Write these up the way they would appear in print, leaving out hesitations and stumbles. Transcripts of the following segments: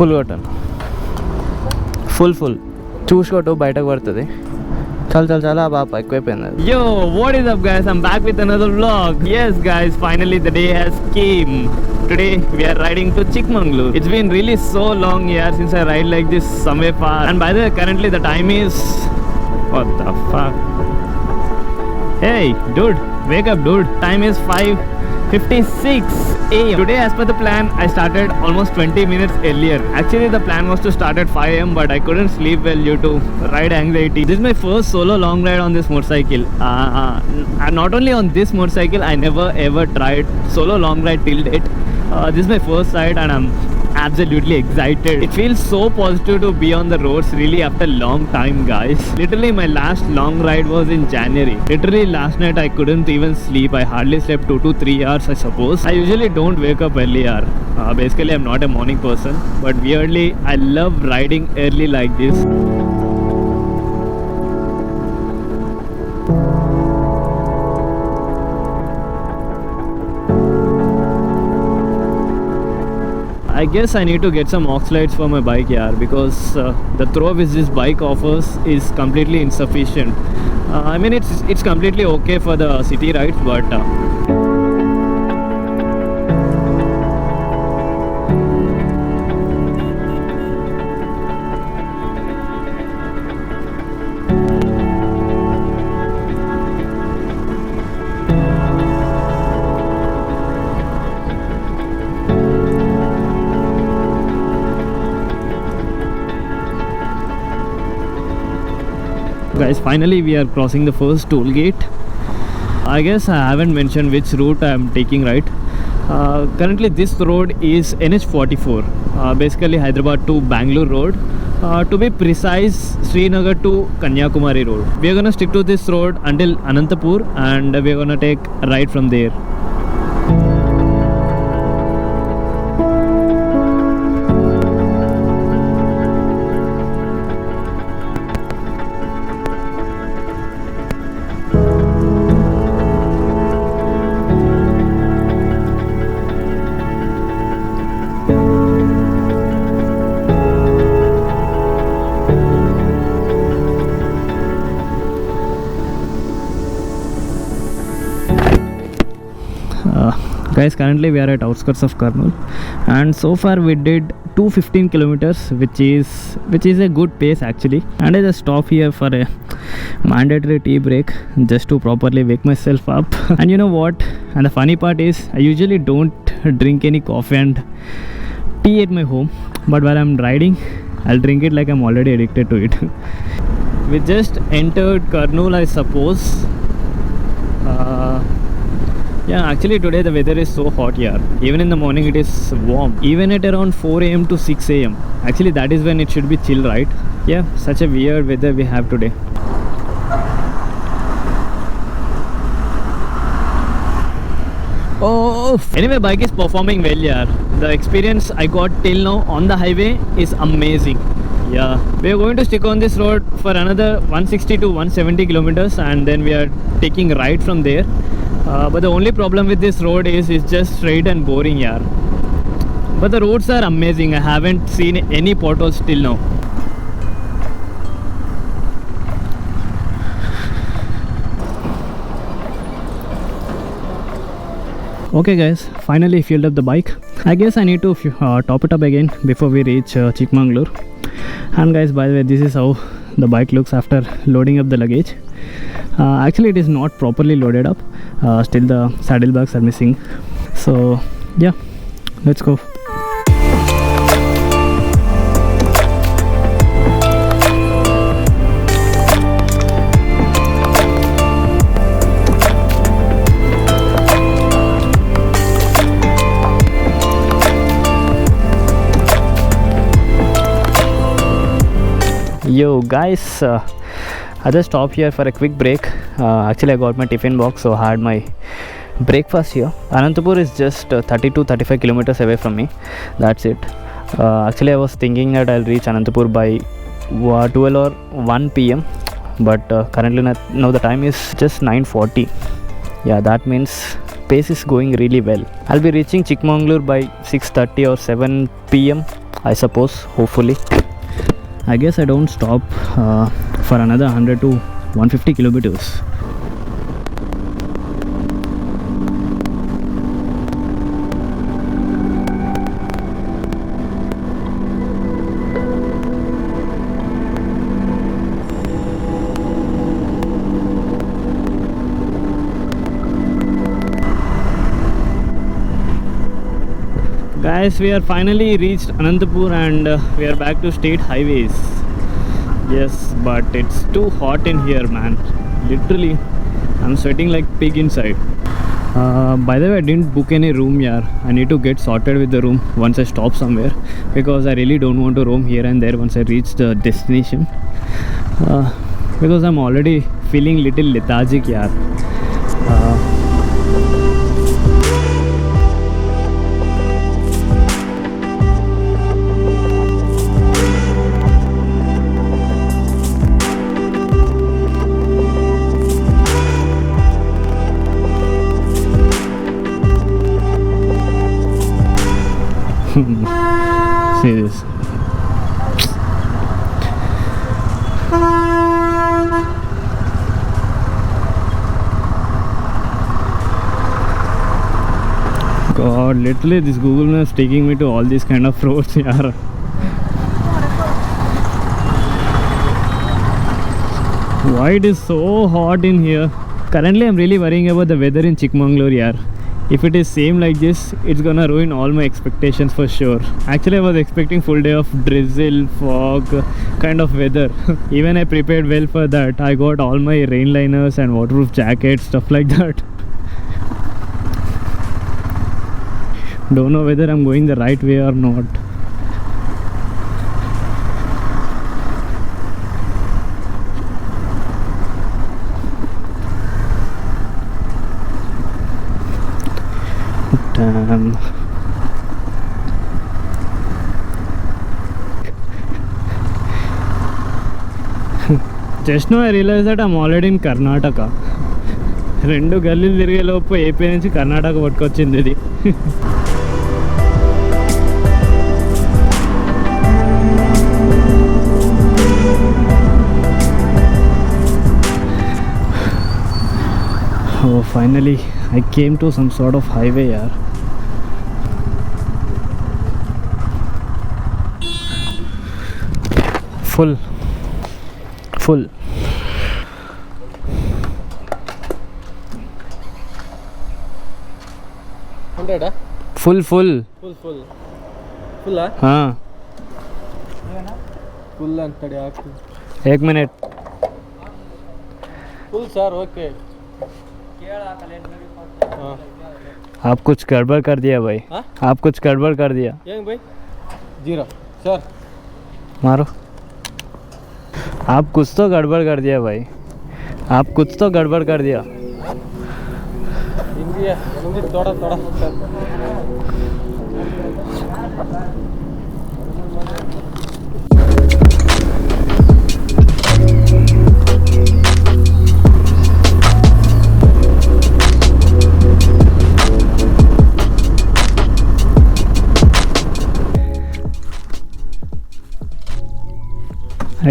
Full కొట్టాను, full చూసి కొట్టు, బయటకు పడుతుంది. చాలా బాగా ఎక్కువైపోయింది. Yo, what is up guys? I'm back with another vlog. Yes guys, finally the day has came. Today we are riding to Chikmagalur. It's been really so long here since I ride like this somewhere far. And by the way, currently the time is, what the fuck? Hey dude, wake up dude. Time is 5:56 AM. Today as per the plan I started almost 20 minutes earlier. Actually the plan was to start at 5 AM but I couldn't sleep well due to ride anxiety. This is my first solo long ride on this motorcycle. And not only on this motorcycle, I never ever tried solo long ride till date. This is my first ride and I'm absolutely excited. It feels so positive to be on the roads really after long time guys. Literally my last long ride was in January. Literally last night I couldn't even sleep. I hardly slept 2 to 3 hours I suppose. I usually don't wake up early hour. Basically I'm not a morning person, but weirdly I love riding early like this. I guess I need to get some aux lights for my bike here because the throw which this bike offers is completely insufficient. I mean it's completely okay for the city rides, but guys, finally we are crossing the first toll gate. I guess I haven't mentioned which route I am taking, right? Currently this road is NH44, basically Hyderabad to Bangalore road. To be precise, Srinagar to Kanyakumari road. We are gonna stick to this road until Anantapur and we are gonna take a right from there. Guys, currently we are at outskirts of Kurnool and so far we did 215 kilometers, which is a good pace actually. And I just stop here for a mandatory tea break just to properly wake myself up. And you know what, and the funny part is I usually don't drink any coffee and tea at my home, but while I'm riding I'll drink it like I'm already addicted to it. We just entered Kurnool I suppose. Yeah, actually today the weather is so hot here. Even in the morning it is warm. Even at around 4 AM to 6 AM. Actually that is when it should be chill, right? Yeah, such a weird weather we have today. Oh, anyway, bike is performing well here. The experience I got till now on the highway is amazing. Yeah, we are going to stick on this road for another 160 to 170 kilometers and then we are taking right from there. But the only problem with this road is it's just straight and boring here. But the roads are amazing. I haven't seen any potholes till now. Okay guys, finally filled up the bike. I guess I need to top it up again before we reach Chikmagalur. And guys, by the way, this is how the bike looks after loading up the luggage. Actually it is not properly loaded up. Still the saddlebags are missing. So yeah, let's go. Yo guys, I just stopped here for a quick break. Actually I got my tiffin box, so I had my breakfast here. Anantapur is just 30 to 35 kilometers away from me. That's it. Actually I was thinking that I'll reach Anantapur by 12 or 1 PM, but currently now the time is just 9:40. Yeah, that means pace is going really well. I'll be reaching Chikmagalur by 6:30 or 7 PM I suppose, hopefully. I guess I don't stop for another 100 to 150 kilometers. Guys, we are finally reached Anantapur and we are back to state highways. Yes, but it's too hot in here, man. Literally, I'm sweating like pig inside. By the way, I didn't book any room here. I need to get sorted with the room once I stop somewhere, because I really don't want to roam here and there once I reach the destination. Because I'm already feeling little lethargic here. See this. God, literally this Google Maps taking me to all these kind of roads here. Why it is so hot in here? Currently I'm really worrying about the weather in Chikmagalur here. If it is same like this, it's gonna ruin all my expectations for sure. Actually, I was expecting full day of drizzle, fog kind of weather. Even I prepared well for that. I got all my rain liners and waterproof jackets, stuff like that. Don't know whether I'm going the right way or not. Damn. Just now I realized that I'm already in Karnataka. రెండు గల్లీలు తిరిగే లోపు AP నుంచి కర్ణాటక పట్టుకొచ్చింది ఇది. Oh, finally I came to some sort of highway here. Full. Full. Full. हाँ. Full ಅಂತಡಿ ಹಾಕು. 1 minute. Full sir okay. आप कुछ गड़बड़ कर दिया भाई. हाँ? आप कुछ गड़बड़ कर दिया. ಏನು भाई? 0 सर. मारो. आप कुछ तो गड़बड़ कर दिया भाई. आप कुछ तो गड़बड़ कर दिया. इंडिया मुझे थोड़ा sir.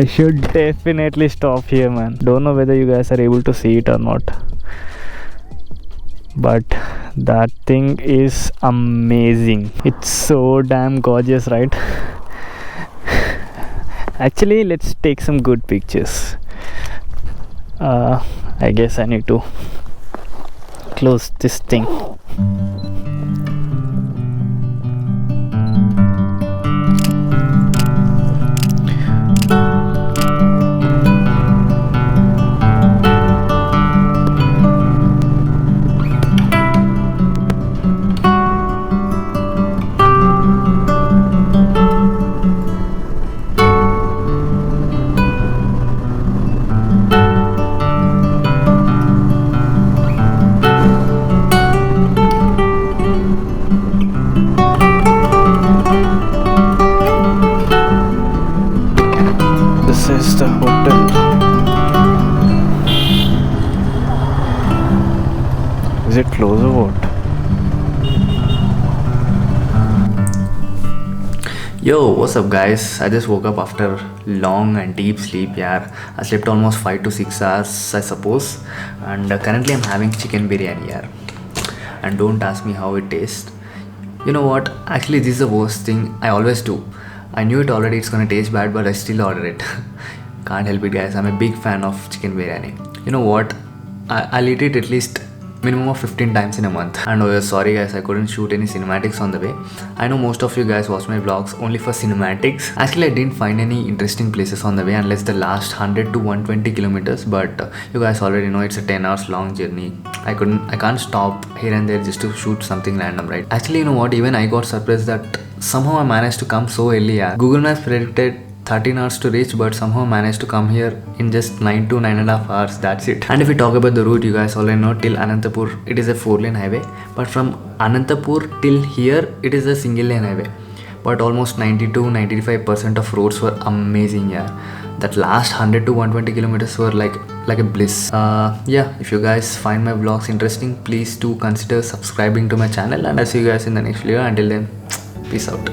I should definitely stop here, man. Don't know whether you guys are able to see it or not, but that thing is amazing. It's so damn gorgeous, right? Actually, let's take some good pictures. I guess I need to close this thing. This is the hotel. Is it closed or what? Yo, what's up guys? I just woke up after long and deep sleep, yeah. I slept almost 5 to 6 hours, I suppose. And currently I'm having chicken biryani, yeah. And don't ask me how it tastes. You know what? Actually, this is the worst thing I always do. I knew it already, it's gonna taste bad, but I still order it. Can't help it, guys. I'm a big fan of chicken biryani. You know what? I'll eat it at least minimum of 15 times in a month. And oh yeah, sorry guys, I couldn't shoot any cinematics on the way. I know most of you guys watch my vlogs only for cinematics. Actually, I didn't find any interesting places on the way unless the last 100 to 120 kilometers, but you guys already know it's a 10 hours long journey. I can't stop here and there just to shoot something random, right? Actually, you know what, even I got surprised that somehow I managed to come so early. Yeah. Google Maps predicted 13 hours to reach, but somehow managed to come here in just 9 to 9.5 hours. That's it. And if we talk about the route, you guys already know till Anantapur it is a 4-lane highway, but from Anantapur till here it is a single-lane highway. But almost 90 to 95% of roads were amazing. Yeah, that last 100 to 120 kilometers were like a bliss. Yeah, if you guys find my vlogs interesting, please do consider subscribing to my channel, and I'll see you guys in the next video. Until then, peace out.